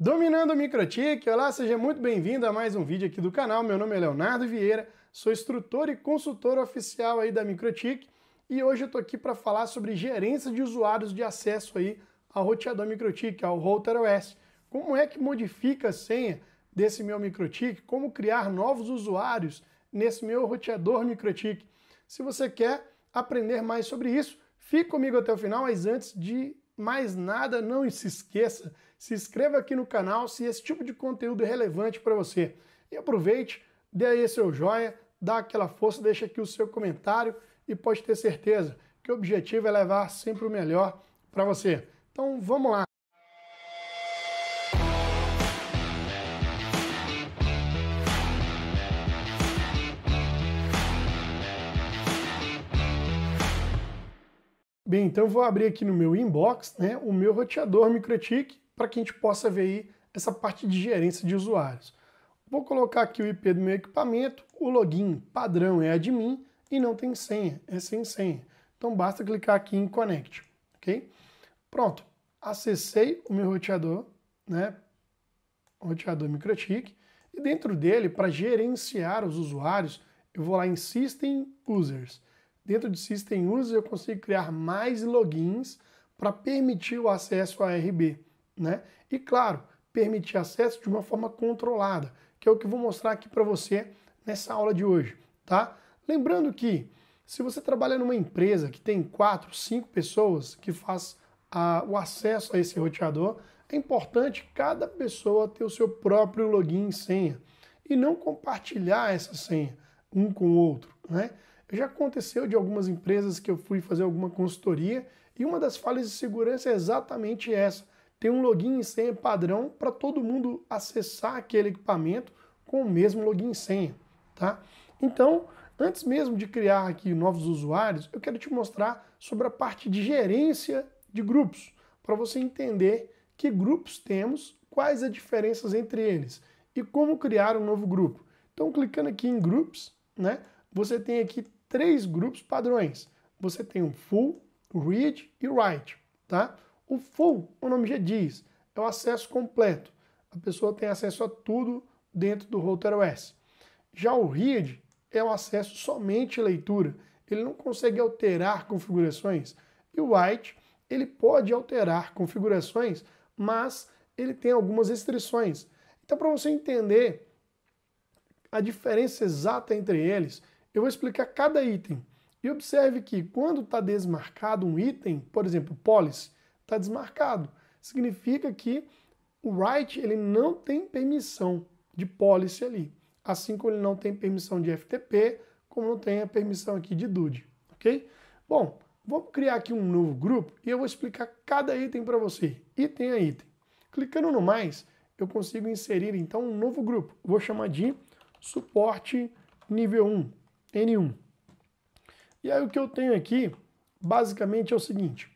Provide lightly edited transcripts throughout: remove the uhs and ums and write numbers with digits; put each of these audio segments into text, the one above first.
Dominando o MikroTik, olá, seja muito bem-vindo a mais um vídeo aqui do canal. Meu nome é Leonardo Vieira, sou instrutor e consultor oficial aí da MikroTik e hoje eu estou aqui para falar sobre gerência de usuários de acesso aí ao roteador MikroTik, ao RouterOS. Como é que modifica a senha desse meu MikroTik, como criar novos usuários nesse meu roteador MikroTik. Se você quer aprender mais sobre isso, fique comigo até o final, mas antes de mais nada, não se esqueça, se inscreva aqui no canal se esse tipo de conteúdo é relevante para você. E aproveite, dê aí seu joinha, dá aquela força, deixa aqui o seu comentário e pode ter certeza que o objetivo é levar sempre o melhor para você. Então vamos lá. Bem, então eu vou abrir aqui no meu inbox, né, o meu roteador MikroTik para que a gente possa ver aí essa parte de gerência de usuários. Vou colocar aqui o IP do meu equipamento, o login padrão é admin e não tem senha, é sem senha. Então basta clicar aqui em Connect, ok? Pronto, acessei o meu roteador, né, roteador MikroTik, e dentro dele, para gerenciar os usuários, eu vou lá em System Users. Dentro de System Users eu consigo criar mais logins para permitir o acesso a RB, né? E claro, permitir acesso de uma forma controlada, que é o que eu vou mostrar aqui para você nessa aula de hoje, tá? Lembrando que se você trabalha numa empresa que tem 4, 5 pessoas que faz o acesso a esse roteador, é importante cada pessoa ter o seu próprio login e senha e não compartilhar essa senha um com o outro, né? Já aconteceu de algumas empresas que eu fui fazer alguma consultoria e uma das falhas de segurança é exatamente essa. Tem um login e senha padrão para todo mundo acessar aquele equipamento com o mesmo login e senha, tá? Então, antes mesmo de criar aqui novos usuários, eu quero te mostrar sobre a parte de gerência de grupos, para você entender que grupos temos, quais as diferenças entre eles e como criar um novo grupo. Então, clicando aqui em Groups, né, você tem aqui 3 grupos padrões. Você tem o Full, o Read e o Write, tá? O Full, o nome já diz, é o acesso completo. A pessoa tem acesso a tudo dentro do RouterOS. Já o Read é o acesso somente à leitura. Ele não consegue alterar configurações. E o Write, ele pode alterar configurações, mas ele tem algumas restrições. Então, para você entender a diferença exata entre eles, eu vou explicar cada item. E observe que quando está desmarcado um item, por exemplo, policy, está desmarcado. Significa que o write ele não tem permissão de policy ali. Assim como ele não tem permissão de FTP, como não tem a permissão aqui de DUD. Ok? Bom, vou criar aqui um novo grupo e eu vou explicar cada item para você, item a item. Clicando no mais, eu consigo inserir então um novo grupo. Vou chamar de suporte nível 1. N1. E aí o que eu tenho aqui, basicamente é o seguinte,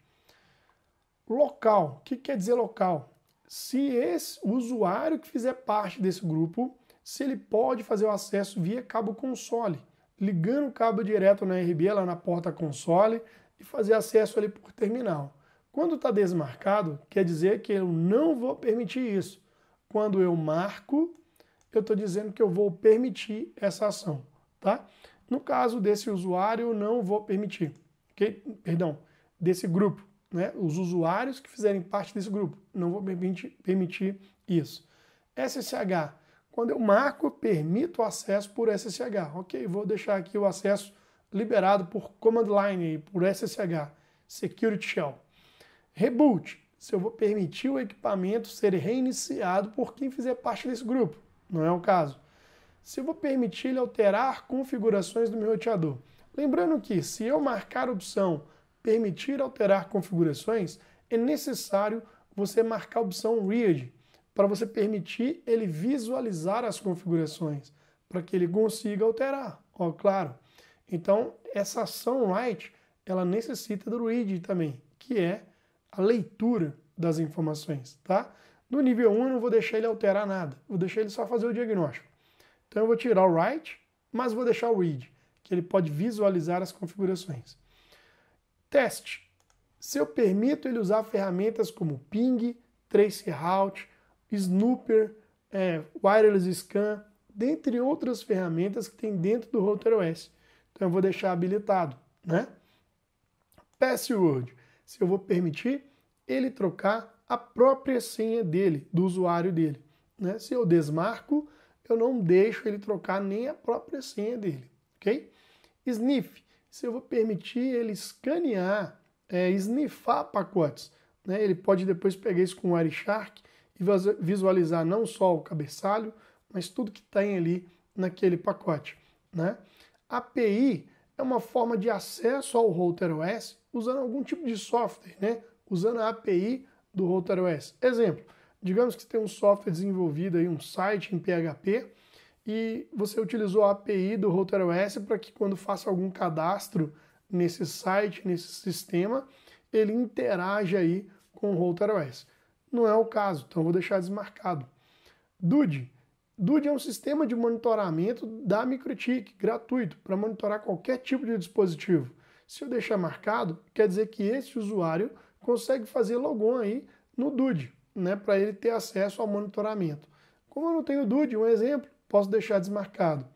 local. O que quer dizer local? Se esse usuário que fizer parte desse grupo, se ele pode fazer o acesso via cabo console, ligando o cabo direto na RB, lá na porta console, e fazer acesso ali por terminal. Quando está desmarcado, quer dizer que eu não vou permitir isso. Quando eu marco, eu estou dizendo que eu vou permitir essa ação, tá? No caso desse usuário, eu não vou permitir, ok? Perdão, desse grupo, né? Os usuários que fizerem parte desse grupo, não vou permitir isso. SSH, quando eu marco, eu permito o acesso por SSH, ok? Vou deixar aqui o acesso liberado por Command Line, por SSH, Security Shell. Reboot, se eu vou permitir o equipamento ser reiniciado por quem fizer parte desse grupo, não é o caso. Se eu vou permitir ele alterar configurações do meu roteador. Lembrando que se eu marcar a opção permitir alterar configurações, é necessário você marcar a opção Read, para você permitir ele visualizar as configurações, para que ele consiga alterar, ó, claro. Então, essa ação Write, ela necessita do Read também, que é a leitura das informações, tá? No nível 1 eu não vou deixar ele alterar nada, vou deixar ele só fazer o diagnóstico. Então eu vou tirar o Write, mas vou deixar o Read, que ele pode visualizar as configurações. Teste. Se eu permito ele usar ferramentas como Ping, Traceroute, Snooper, Wireless Scan, dentre outras ferramentas que tem dentro do RouterOS. Então eu vou deixar habilitado, né? Password, se eu vou permitir ele trocar a própria senha dele, do usuário dele, né? Se eu desmarco, eu não deixo ele trocar nem a própria senha dele, ok? Sniff, se eu vou permitir ele escanear, sniffar pacotes, né? Ele pode depois pegar isso com o Wireshark e visualizar não só o cabeçalho, mas tudo que tem ali naquele pacote, né? API é uma forma de acesso ao RouterOS usando algum tipo de software, né? Usando a API do RouterOS. Exemplo, digamos que você tem um software desenvolvido aí, um site em PHP, e você utilizou a API do RouterOS para que quando faça algum cadastro nesse site, nesse sistema, ele interaja aí com o RouterOS. Não é o caso, então eu vou deixar desmarcado. DUD. DUD é um sistema de monitoramento da MikroTik, gratuito, para monitorar qualquer tipo de dispositivo. Se eu deixar marcado, quer dizer que esse usuário consegue fazer logon aí no DUD, né, para ele ter acesso ao monitoramento. Como eu não tenho DUD, um exemplo, posso deixar desmarcado.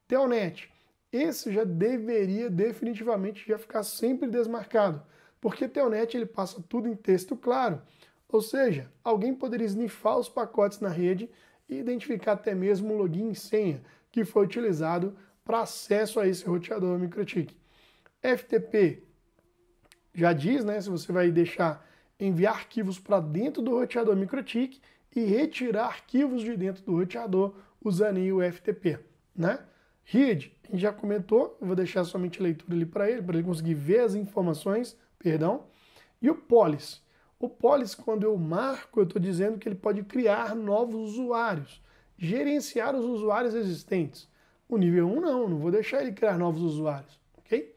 Telnet. Esse já deveria definitivamente já ficar sempre desmarcado, porque Telnet ele passa tudo em texto claro. Ou seja, alguém poderia snifar os pacotes na rede e identificar até mesmo o login e senha que foi utilizado para acesso a esse roteador MikroTik. FTP já diz, né, se você vai deixar enviar arquivos para dentro do roteador MikroTik e retirar arquivos de dentro do roteador usando aí o FTP, né? READ, a gente já comentou, eu vou deixar somente leitura ali para ele conseguir ver as informações, perdão. E o Policy. O Policy, quando eu marco, eu estou dizendo que ele pode criar novos usuários, gerenciar os usuários existentes. O nível 1 não vou deixar ele criar novos usuários, ok?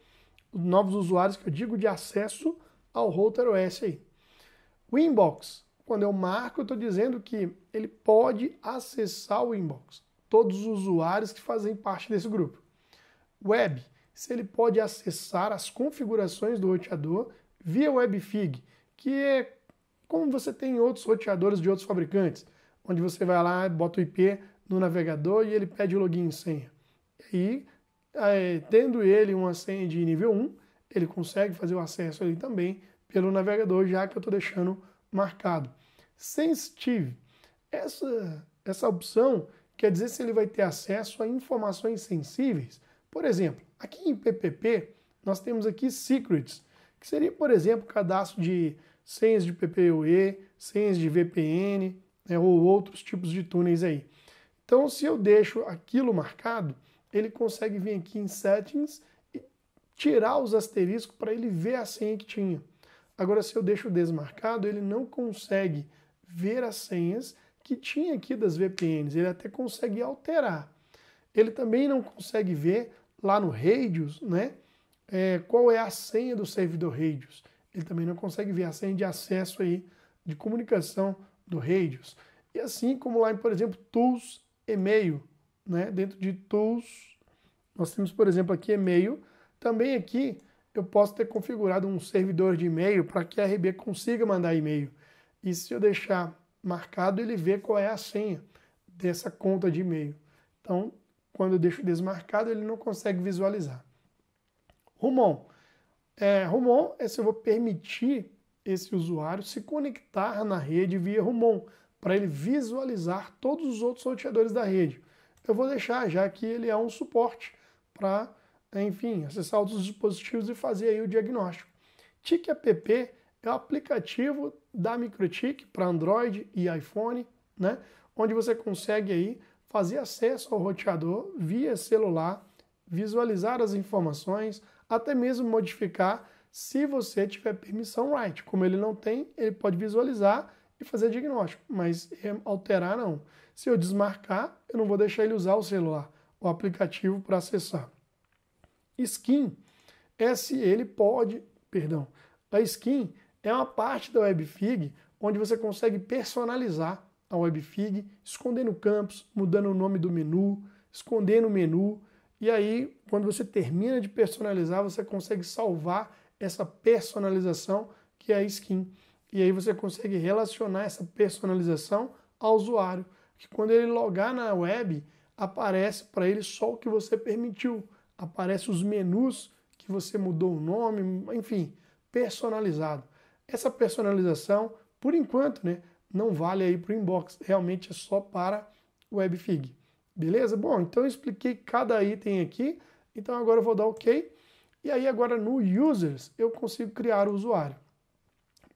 Os novos usuários que eu digo de acesso ao RouterOS aí. O Inbox, quando eu marco, eu estou dizendo que ele pode acessar o Inbox, todos os usuários que fazem parte desse grupo. Web, se ele pode acessar as configurações do roteador via WebFig, que é como você tem em outros roteadores de outros fabricantes, onde você vai lá, bota o IP no navegador e ele pede o login e senha. E tendo ele uma senha de nível 1, ele consegue fazer o acesso ali também pelo navegador, já que eu estou deixando marcado. Sensitive, essa opção quer dizer se ele vai ter acesso a informações sensíveis. Por exemplo, aqui em PPP, nós temos aqui secrets, que seria, por exemplo, cadastro de senhas de PPoE, senhas de VPN, né, ou outros tipos de túneis aí. Então, se eu deixo aquilo marcado, ele consegue vir aqui em Settings e tirar os asteriscos para ele ver a senha que tinha. Agora, se eu deixo desmarcado, ele não consegue ver as senhas que tinha aqui das VPNs. Ele até consegue alterar. Ele também não consegue ver lá no Radius, né, qual é a senha do servidor Radius. Ele também não consegue ver a senha de acesso aí, de comunicação do Radius. E assim como lá em, por exemplo, Tools, e-mail, né? Dentro de Tools, nós temos, por exemplo, aqui e-mail. Também aqui eu posso ter configurado um servidor de e-mail para que a RB consiga mandar e-mail. E se eu deixar marcado, ele vê qual é a senha dessa conta de e-mail. Então, quando eu deixo desmarcado, ele não consegue visualizar. Rumon. Rumon é se eu vou permitir esse usuário se conectar na rede via Rumon, para ele visualizar todos os outros roteadores da rede. Eu vou deixar, já que ele é um suporte para, enfim, acessar outros dispositivos e fazer aí o diagnóstico. TikApp é o aplicativo da MikroTik para Android e iPhone, né, onde você consegue aí fazer acesso ao roteador via celular, visualizar as informações, até mesmo modificar se você tiver permissão write. Como ele não tem, ele pode visualizar e fazer diagnóstico, mas alterar não. Se eu desmarcar, eu não vou deixar ele usar o celular, o aplicativo para acessar. Skin, a skin é uma parte da WebFig onde você consegue personalizar a WebFig, escondendo campos, mudando o nome do menu, escondendo o menu. E aí, quando você termina de personalizar, você consegue salvar essa personalização, que é a skin. E aí você consegue relacionar essa personalização ao usuário, que quando ele logar na web, aparece para ele só o que você permitiu, aparece os menus que você mudou o nome, enfim, personalizado. Essa personalização, por enquanto, né, não vale aí para o inbox, realmente é só para o Webfig. Beleza? Bom, então eu expliquei cada item aqui, então agora eu vou dar OK. E aí agora no Users eu consigo criar o usuário.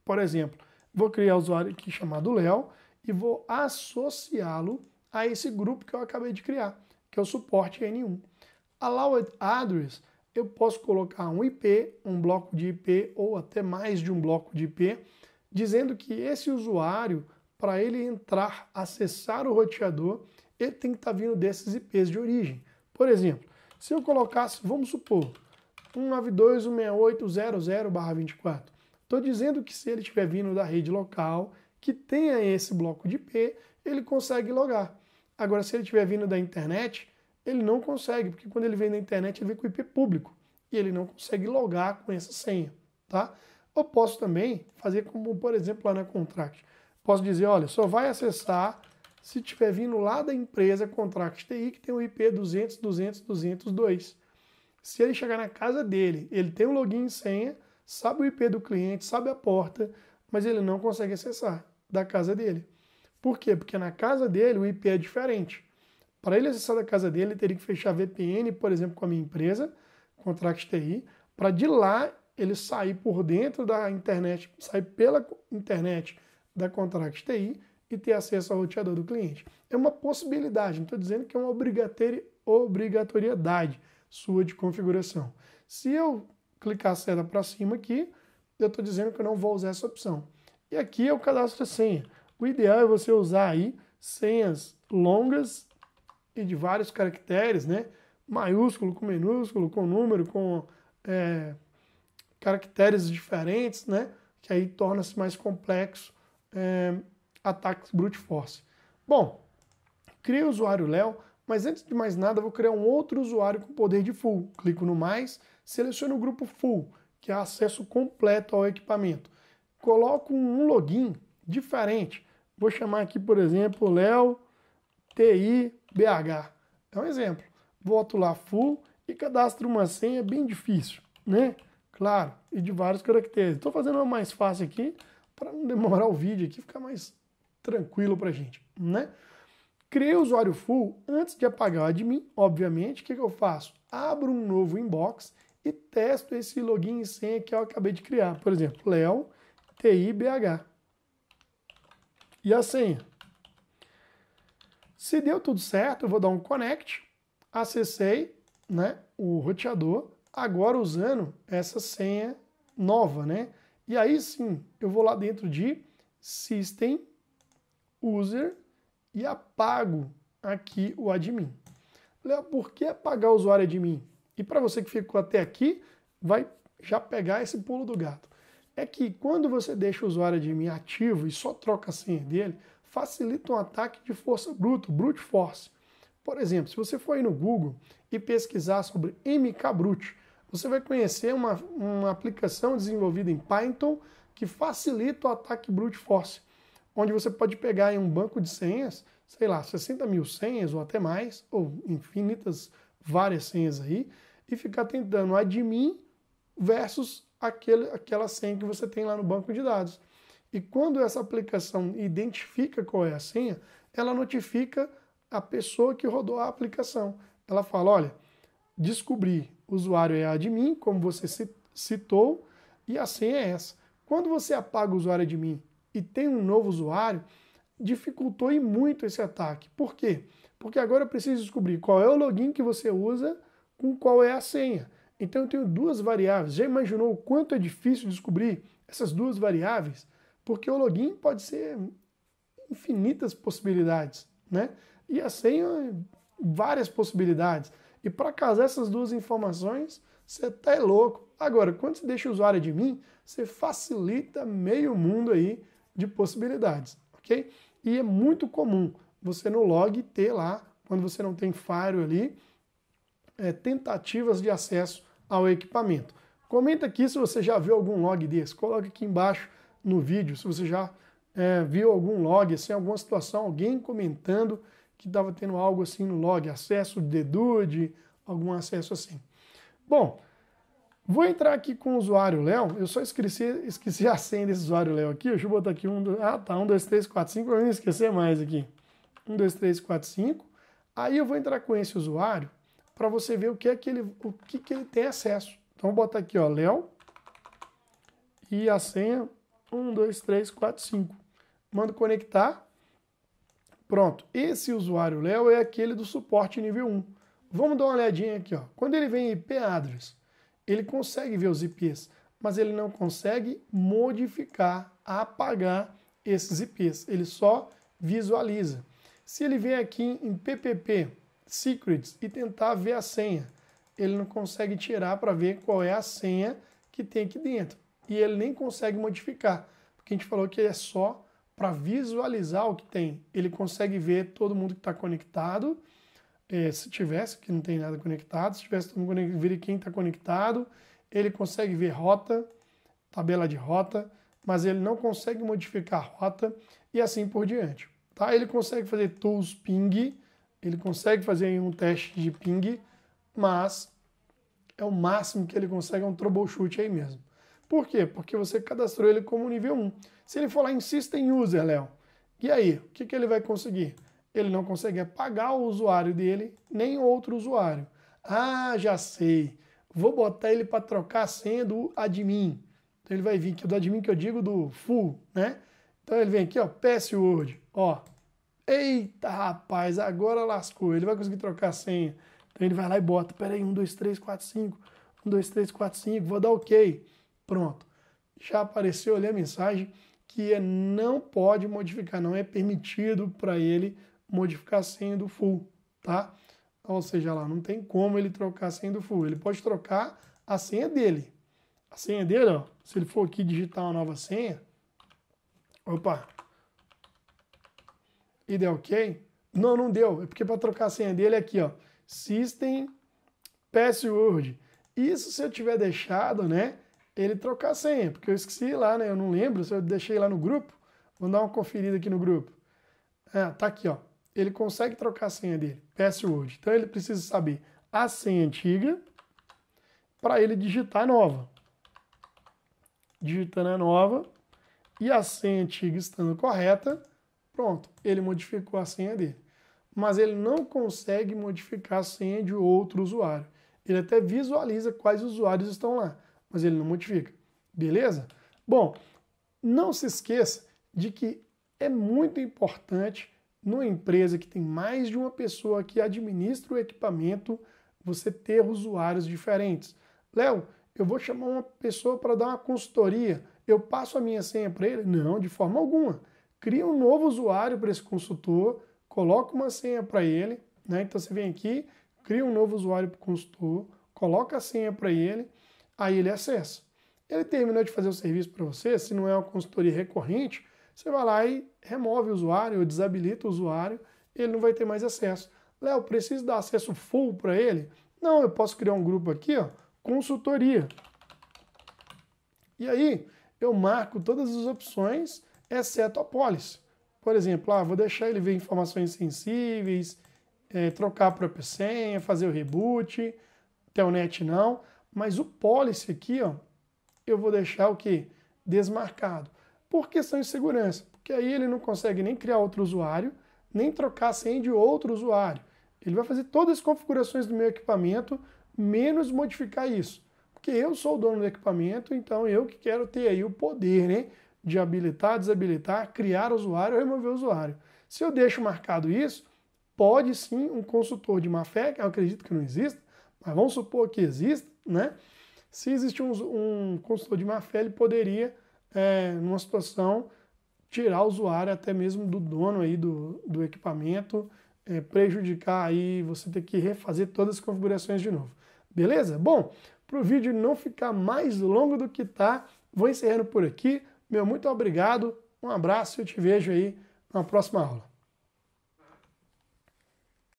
Por exemplo, vou criar o usuário aqui chamado Léo e vou associá-lo a esse grupo que eu acabei de criar, que é o suporte N1. Allowed Address, eu posso colocar um IP, um bloco de IP ou até mais de um bloco de IP, dizendo que esse usuário, para ele entrar, acessar o roteador, ele tem que estar vindo desses IPs de origem. Por exemplo, se eu colocasse, vamos supor, 192.168.00/24, estou dizendo que se ele estiver vindo da rede local, que tenha esse bloco de IP, ele consegue logar. Agora, se ele estiver vindo da internet, ele não consegue, porque quando ele vem da internet, ele vem com IP público, e ele não consegue logar com essa senha, tá? Eu posso também fazer como, por exemplo, lá na Contract. Posso dizer, olha, só vai acessar se estiver vindo lá da empresa Contract TI, que tem o IP 200.200.202. Se ele chegar na casa dele, ele tem um login e senha, sabe o IP do cliente, sabe a porta, mas ele não consegue acessar da casa dele. Por quê? Porque na casa dele o IP é diferente. Para ele acessar da casa dele, ele teria que fechar VPN, por exemplo, com a minha empresa, Contract TI, para de lá ele sair por dentro da internet, sair pela internet da Contract TI e ter acesso ao roteador do cliente. É uma possibilidade, não estou dizendo que é uma obrigatoriedade sua de configuração. Se eu clicar a seta para cima aqui, eu estou dizendo que eu não vou usar essa opção. E aqui é o cadastro de senha. O ideal é você usar aí senhas longas e de vários caracteres, né? Maiúsculo com minúsculo, com número, com caracteres diferentes, né? Que aí torna-se mais complexo ataques brute force. Bom, criei o usuário Léo, mas antes de mais nada eu vou criar um outro usuário com poder de full. Clico no mais, seleciono o grupo full, que é acesso completo ao equipamento. Coloco um login diferente. Vou chamar aqui, por exemplo, Léo TI BH. É um exemplo. Boto lá full e cadastro uma senha bem difícil, né? Claro, e de vários caracteres. Estou fazendo uma mais fácil aqui para não demorar o vídeo aqui, ficar mais tranquilo para a gente, né? Criei o usuário full. Antes de apagar o admin, obviamente, o que eu faço? Abro um novo inbox e testo esse login e senha que eu acabei de criar. Por exemplo, Léo TI BH. E a senha? Se deu tudo certo, eu vou dar um connect, acessei, né, o roteador, agora usando essa senha nova, né? E aí sim, eu vou lá dentro de System, User e apago aqui o admin. Léo, por que apagar o usuário admin? E para você que ficou até aqui, vai já pegar esse pulo do gato. É que quando você deixa o usuário admin ativo e só troca a senha dele, facilita um ataque de força bruta, brute force. Por exemplo, se você for aí no Google e pesquisar sobre mkbrute, você vai conhecer uma aplicação desenvolvida em Python que facilita o ataque brute force, onde você pode pegar em um banco de senhas, sei lá, 60 mil senhas ou até mais, ou infinitas várias senhas aí, e ficar tentando admin versus aquela senha que você tem lá no banco de dados. E quando essa aplicação identifica qual é a senha, ela notifica a pessoa que rodou a aplicação. Ela fala, olha, descobri, o usuário é admin, como você citou, e a senha é essa. Quando você apaga o usuário admin e tem um novo usuário, dificultou e muito esse ataque. Por quê? Porque agora eu preciso descobrir qual é o login que você usa com qual é a senha. Então eu tenho duas variáveis. Já imaginou o quanto é difícil descobrir essas duas variáveis? Porque o login pode ser infinitas possibilidades, né? E a senha, várias possibilidades. E para casar essas duas informações, você tá louco. Agora, quando você deixa o usuário admin, você facilita meio mundo aí de possibilidades, ok? E é muito comum você no log ter lá, quando você não tem firewall ali, tentativas de acesso ao equipamento. Comenta aqui se você já viu algum log desse. Coloca aqui embaixo no vídeo se você já viu algum log, assim, alguma situação, alguém comentando que estava tendo algo assim no log, acesso de dedude, algum acesso assim. Bom, vou entrar aqui com o usuário Léo, eu só esqueci a senha desse usuário Léo aqui, deixa eu botar aqui 1, 2, 3, 4, 5, para não esquecer mais aqui. 1, 2, 3, 4, 5. Aí eu vou entrar com esse usuário para você ver o que ele tem acesso. Então, vou botar aqui, ó, Léo, e a senha 1, 2, 3, 4, 5. Mando conectar. Pronto. Esse usuário Léo é aquele do suporte nível 1. Vamos dar uma olhadinha aqui, ó. Quando ele vem em IP address, ele consegue ver os IPs, mas ele não consegue modificar, apagar esses IPs. Ele só visualiza. Se ele vem aqui em PPP, Secrets, e tentar ver a senha, ele não consegue tirar para ver qual é a senha que tem aqui dentro. E ele nem consegue modificar, porque a gente falou que é só para visualizar o que tem. Ele consegue ver todo mundo que está conectado, se tivesse, que não tem nada conectado, se tivesse todo mundo conectado, ver quem está conectado, ele consegue ver rota, tabela de rota, mas ele não consegue modificar a rota e assim por diante. Tá? Ele consegue fazer tools ping, ele consegue fazer um teste de ping, mas é o máximo que ele consegue, é um troubleshoot aí mesmo. Por quê? Porque você cadastrou ele como nível 1. Se ele for lá em System User, Léo, e aí, o que ele vai conseguir? Ele não consegue apagar o usuário dele, nem outro usuário. Ah, já sei. Vou botar ele para trocar a senha do admin. Então ele vai vir aqui, o do admin que eu digo do full, né? Então ele vem aqui, ó, password, ó. Eita, rapaz, agora lascou. Ele vai conseguir trocar a senha. Então ele vai lá e bota, peraí, 1, 2, 3, 4, 5. 1, 2, 3, 4, 5, vou dar OK. Pronto. Já apareceu ali a mensagem que não pode modificar, não é permitido para ele modificar a senha do full, tá? Ou seja, lá não tem como ele trocar a senha do full. Ele pode trocar a senha dele. A senha dele, ó, se ele for aqui digitar uma nova senha, opa, e deu OK? Não, não deu. É porque para trocar a senha dele é aqui, ó, System Password. Isso se eu tiver deixado, né, ele trocar a senha, porque eu esqueci lá, né, eu não lembro se eu deixei lá no grupo. Vou dar uma conferida aqui no grupo. Tá aqui, ó. Ele consegue trocar a senha dele, password. Então ele precisa saber a senha antiga para ele digitar a nova. Digitando a nova e a senha antiga estando correta, pronto, ele modificou a senha dele. Mas ele não consegue modificar a senha de outro usuário. Ele até visualiza quais usuários estão lá, mas ele não modifica. Beleza? Bom, não se esqueça de que é muito importante numa empresa que tem mais de uma pessoa que administra o equipamento, você ter usuários diferentes. Léo, eu vou chamar uma pessoa para dar uma consultoria, eu passo a minha senha para ele? Não, de forma alguma. Cria um novo usuário para esse consultor, coloca uma senha para ele, né? Então você vem aqui, cria um novo usuário para o consultor, coloca a senha para ele, aí ele acessa. Ele terminou de fazer o serviço para você, se não é uma consultoria recorrente, você vai lá e remove o usuário ou desabilita o usuário, ele não vai ter mais acesso. Léo, preciso dar acesso full para ele? Não, eu posso criar um grupo aqui, ó, consultoria. E aí eu marco todas as opções, exceto a policy. Por exemplo, vou deixar ele ver informações sensíveis, trocar a própria senha, fazer o reboot, telnet não, mas o policy aqui, ó, eu vou deixar o quê? Desmarcado. Por questão de segurança, porque aí ele não consegue nem criar outro usuário, nem trocar a senha de outro usuário. Ele vai fazer todas as configurações do meu equipamento, menos modificar isso. Porque eu sou o dono do equipamento, então eu que quero ter aí o poder, né, de habilitar, desabilitar, criar usuário, remover o usuário. Se eu deixo marcado isso, pode sim um consultor de má fé, que eu acredito que não exista, mas vamos supor que exista, né? Se existe um consultor de má fé, ele poderia, numa situação, tirar o usuário até mesmo do dono aí do equipamento, prejudicar aí, você ter que refazer todas as configurações de novo. Beleza? Bom, para o vídeo não ficar mais longo do que tá, vou encerrando por aqui. Meu muito obrigado, um abraço e eu te vejo aí na próxima aula.